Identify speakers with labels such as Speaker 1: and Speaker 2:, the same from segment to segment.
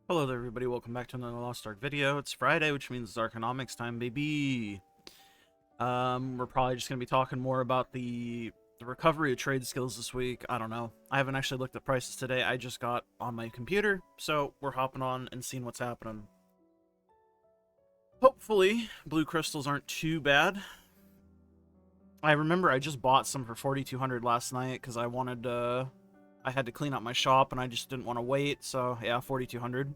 Speaker 1: Hello there, everybody. Welcome back to another Lost Ark video. It's Friday, which means it's Arkonomics time, baby. We're probably just going to be talking more about the recovery of trade skills this week. I don't know. I haven't actually looked at prices today. I just got on my computer, so we're hopping on and seeing what's happening. Hopefully, blue crystals aren't too bad. I remember I just bought some for 4,200 last night because I wanted I had to clean up my shop and I just didn't want to wait, so yeah, 4,200.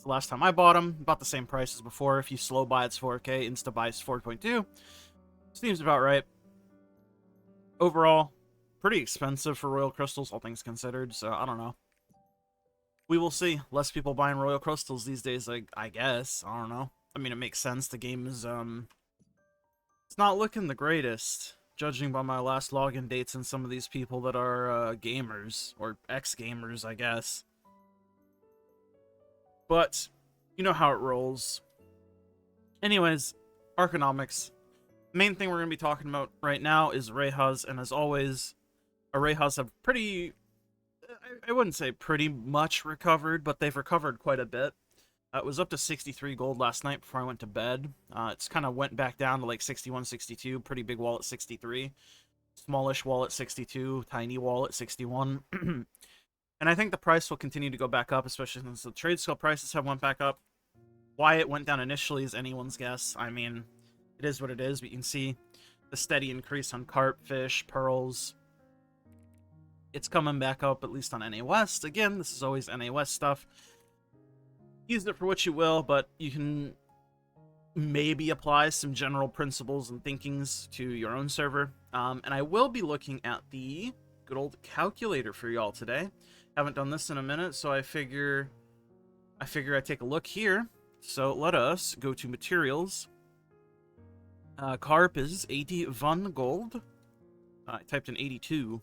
Speaker 1: The last time I bought them, about the same price as before. If you slow buy, it's 4K. Insta buy is 4.2. Seems about right. Overall, pretty expensive for royal crystals, all things considered, so I don't know. We will see. Less people buying royal crystals these days, I guess. I don't know. I mean, it makes sense. The game is, it's not looking the greatest, judging by my last login dates and some of these people that are, gamers, or ex-gamers, I guess. But, you know how it rolls. Anyways, Arkonomics. Main thing we're going to be talking about right now is orehas, and as always, orehas have pretty... I wouldn't say pretty much recovered, but they've recovered quite a bit. It was up to 63 gold last night before I went to bed. It's kind of went back down to like 61, 62. Pretty big wall at 63. Smallish wall at 62. Tiny wall at 61. And I think the price will continue to go back up, especially since the trade skill prices have went back up. Why it went down initially is anyone's guess. I mean, it is what it is, but you can see the steady increase on carp, fish, pearls. It's coming back up, at least on NA West. Again, this is always NA West stuff. Use it for what you will, but you can maybe apply some general principles and thinkings to your own server. And I will be looking at the good old calculator for y'all today. Haven't done this in a minute, so I figure I'd take a look here. So let us go to materials. Carp is 81 gold. I typed in 82.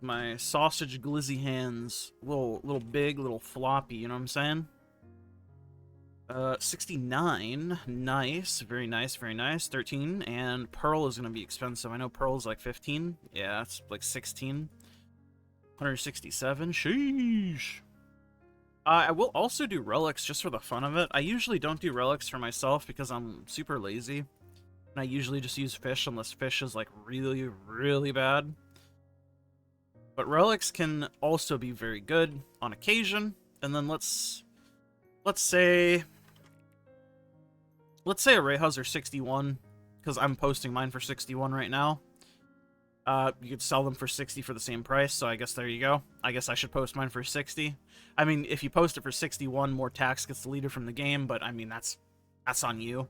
Speaker 1: My sausage glizzy hands, little big, little floppy, you know what I'm saying? 69, nice, very nice, very nice. 13, and pearl is gonna be expensive. I know pearl's like 15. Yeah, it's like 16. 167, sheesh. I will also do relics just for the fun of it. I usually don't do relics for myself because I'm super lazy. And I usually just use fish unless fish is like really, really bad. But relics can also be very good on occasion. And then let's say orehas are 61, because I'm posting mine for 61 right now. You could sell them for 60 for the same price, so I guess there you go. I guess I should post mine for 60. I mean, if you post it for 61, more tax gets deleted from the game, but I mean, that's on you.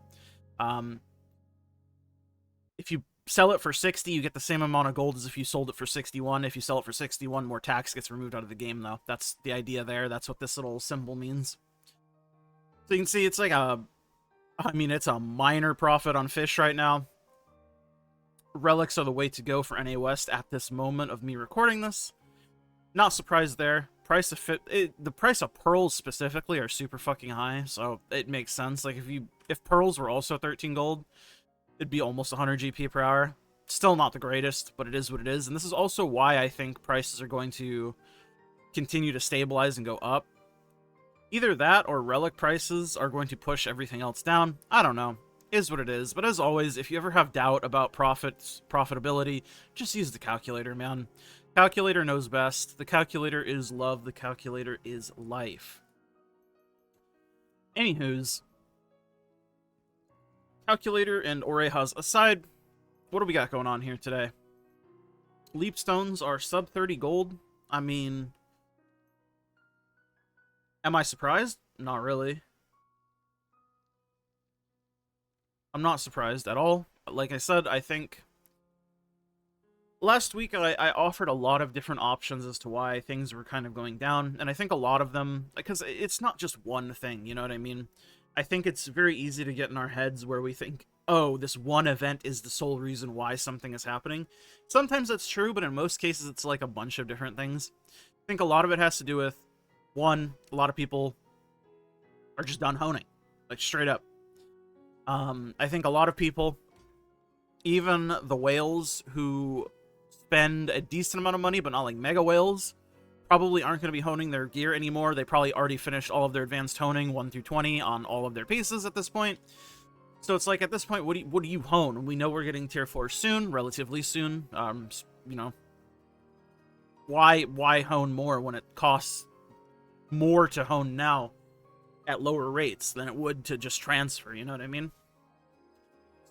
Speaker 1: If you sell it for 60, you get the same amount of gold as if you sold it for 61. If you sell it for 61, more tax gets removed out of the game, though. That's the idea there. That's what this little symbol means. So you can see it's like it's a minor profit on fish right now. Relics are the way to go for NA West at this moment of me recording this. Not surprised there. The price of pearls specifically are super fucking high, so it makes sense. Like if pearls were also 13 gold, it'd be almost 100 GP per hour. Still not the greatest, but it is what it is. And this is also why I think prices are going to continue to stabilize and go up. Either that or relic prices are going to push everything else down. I don't know. Is what it is. But as always, if you ever have doubt about profitability, just use the calculator, man. Calculator knows best. The calculator is love. The calculator is life. Anywho's, calculator and orehas aside, what do we got going on here today? Leapstones are sub 30 gold. I mean, am I surprised? Not really. I'm not surprised at all. Like I said, I think last week I offered a lot of different options as to why things were kind of going down, and I think a lot of them, because it's not just one thing, you know what I mean? I think it's very easy to get in our heads where we think, oh, this one event is the sole reason why something is happening. Sometimes that's true, but in most cases it's like a bunch of different things. I think a lot of it has to do with, one, a lot of people are just done honing, like straight up. I think a lot of people, even the whales who spend a decent amount of money, but not like mega whales, probably aren't going to be honing their gear anymore. They probably already finished all of their advanced honing 1 through 20 on all of their pieces at this point. So it's like, at this point, what do you hone? We know we're getting tier 4 soon, relatively soon. You know, why hone more when it costs more to hone now at lower rates than it would to just transfer, you know what I mean?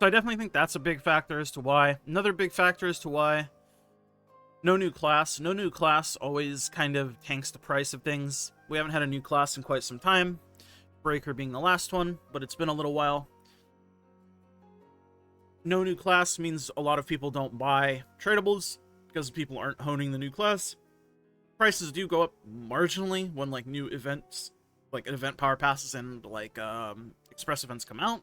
Speaker 1: So I definitely think that's a big factor as to why. Another big factor as to why no new class. No new class always kind of tanks the price of things. We haven't had a new class in quite some time, Breaker being the last one, but it's been a little while. No new class means a lot of people don't buy tradables because people aren't honing the new class. Prices do go up marginally when like new events, like an event power passes and like express events come out.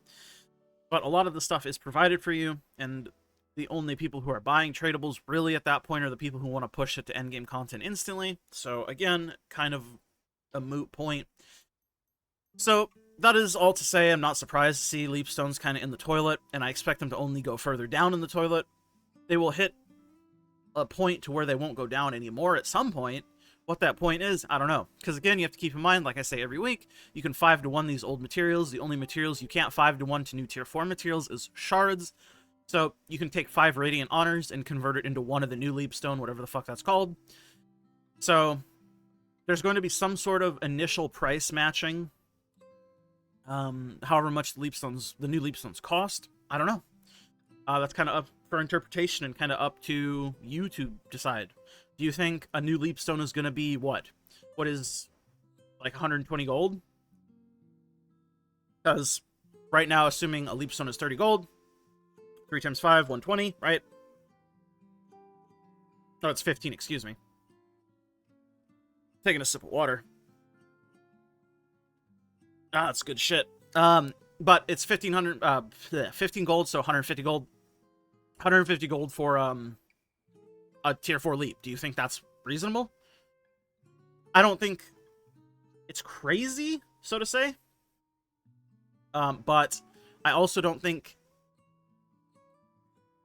Speaker 1: But a lot of the stuff is provided for you, and the only people who are buying tradables really at that point are the people who want to push it to endgame content instantly. So again, kind of a moot point. So that is all to say, I'm not surprised to see Leapstones kind of in the toilet, and I expect them to only go further down in the toilet. They will hit a point to where they won't go down anymore at some point. What that point is, I don't know. Because again, you have to keep in mind, like I say every week, you can 5-to-1 these old materials. The only materials you can't 5-to-1 to new tier 4 materials is shards. So you can take 5 Radiant Honors and convert it into one of the new Leapstone, whatever the fuck that's called. So there's going to be some sort of initial price matching. However much the new Leapstones cost, I don't know. That's kind of up for interpretation and kind of up to you to decide. Do you think a new Leapstone is going to be what? What is, like, 120 gold? Because right now, assuming a Leapstone is 30 gold, 3 times 5, 120, right? No, it's 15, excuse me. Taking a sip of water. Ah, that's good shit. But it's 15 gold, so 150 gold. 150 gold for, a tier 4 leap. Do you think that's reasonable? I don't think it's crazy, so to say. But I also don't think,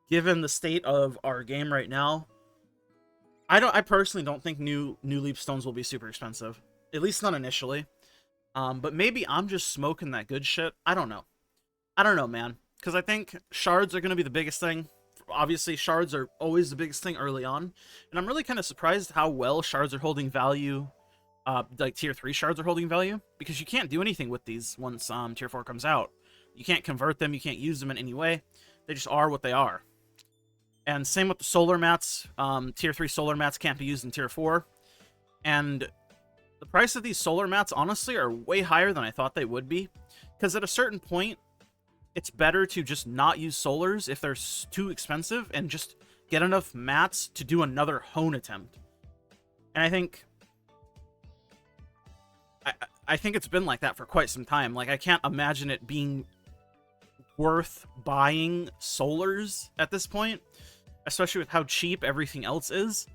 Speaker 1: given the state of our game right now, I personally don't think new Leapstones will be super expensive. At least not initially. But maybe I'm just smoking that good shit. I don't know. I don't know, man. Because I think shards are going to be the biggest thing. Obviously, shards are always the biggest thing early on. And I'm really kind of surprised how well shards are holding value. Like tier 3 shards are holding value. Because you can't do anything with these once tier 4 comes out. You can't convert them. You can't use them in any way. They just are what they are. And same with the solar mats. Tier 3 solar mats can't be used in tier 4. And the price of these solar mats, honestly, are way higher than I thought they would be. Because at a certain point, it's better to just not use solars if they're too expensive and just get enough mats to do another hone attempt. And I think it's been like that for quite some time. Like, I can't imagine it being worth buying solars at this point, especially with how cheap everything else is.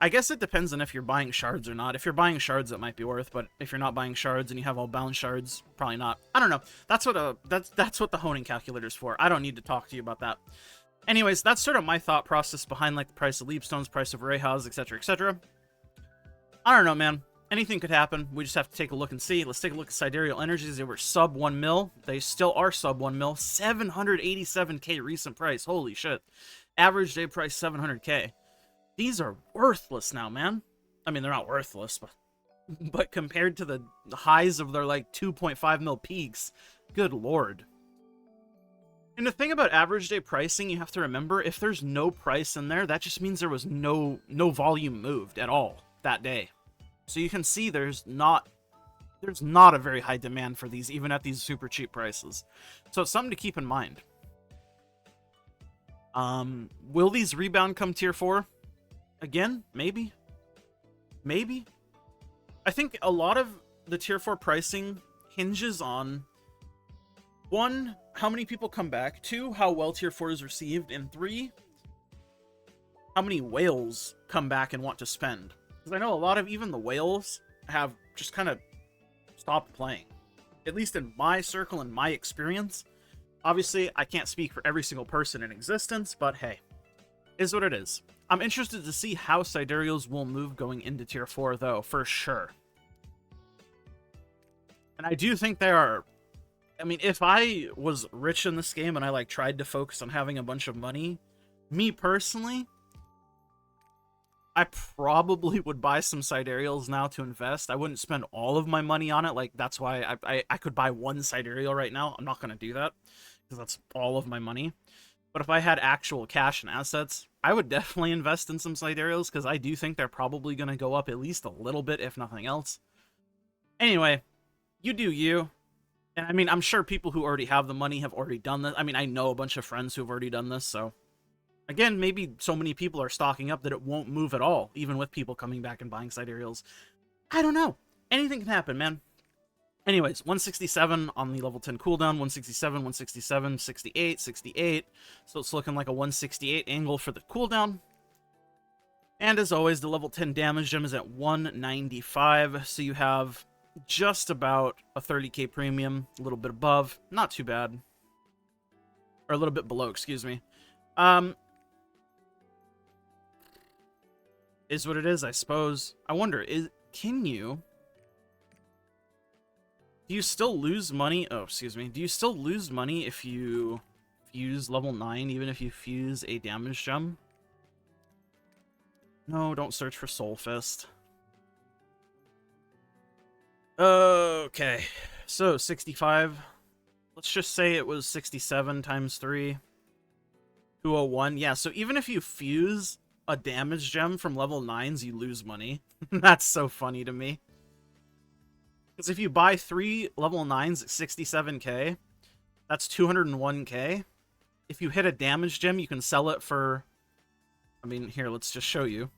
Speaker 1: I guess it depends on if you're buying shards or not. If you're buying shards, it might be worth, but if you're not buying shards and you have all bound shards, probably not. I don't know. That's what the honing calculator is for. I don't need to talk to you about that. Anyways, that's sort of my thought process behind like the price of Leapstones, price of orehas, etc., etc. I don't know, man. Anything could happen. We just have to take a look and see. Let's take a look at Sidereal Energies. They were sub 1 mil. They still are sub 1 mil. 787k recent price. Holy shit. Average day price 700k. These are worthless now, man. I mean, they're not worthless, but compared to the highs of their, like, 2.5 mil peaks, good lord. And the thing about average day pricing, you have to remember, if there's no price in there, that just means there was no volume moved at all that day. So you can see there's not a very high demand for these, even at these super cheap prices. So it's something to keep in mind. Will these rebound come tier 4? Again, maybe. Maybe. I think a lot of the tier 4 pricing hinges on 1, how many people come back, 2, how well tier 4 is received, and 3, how many whales come back and want to spend. Because I know a lot of even the whales have just kind of stopped playing. At least in my circle and my experience. Obviously, I can't speak for every single person in existence, but hey, is what it is. I'm interested to see how Sidereals will move going into tier 4, though, for sure. And I do think they are... I mean, if I was rich in this game and I, like, tried to focus on having a bunch of money, me personally, I probably would buy some Sidereals now to invest. I wouldn't spend all of my money on it. Like, that's why I could buy one Sidereal right now. I'm not going to do that, because that's all of my money. But if I had actual cash and assets, I would definitely invest in some Sidereals, because I do think they're probably going to go up at least a little bit, if nothing else. Anyway, you do you. And I mean, I'm sure people who already have the money have already done this. I mean, I know a bunch of friends who have already done this, so... Again, maybe so many people are stocking up that it won't move at all, even with people coming back and buying Sidereals. I don't know. Anything can happen, man. Anyways, 167 on the level 10 cooldown, 167, 167, 68, 68. So it's looking like a 168 angle for the cooldown. And as always, the level 10 damage gem is at 195, so you have just about a 30k premium, a little bit above, not too bad. Or a little bit below, excuse me. Is what it is, I suppose. I wonder, do you still lose money? Oh, excuse me. Do you still lose money if you fuse level 9, even if you fuse a damage gem? No, don't search for Soul Fist. Okay, so 65. Let's just say it was 67 times 3. 201. Yeah, so even if you fuse a damage gem from level 9s, you lose money. That's so funny to me. Because if you buy 3 level 9s at 67k, that's 201k. If you hit a damage gem, you can sell it for... I mean, here, let's just show you.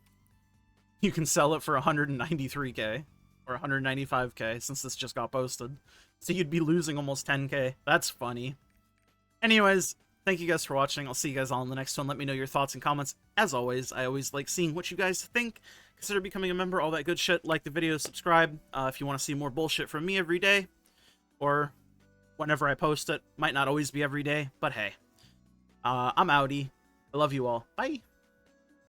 Speaker 1: You can sell it for 193k. Or 195k, since this just got posted. So you'd be losing almost 10k. That's funny. Anyways, thank you guys for watching. I'll see you guys all in the next one. Let me know your thoughts and comments. As always, I always like seeing what you guys think. Consider becoming a member, all that good shit. Like the video, subscribe if you want to see more bullshit from me every day. Or whenever I post it. Might not always be every day, but hey. I'm outie. I love you all. Bye.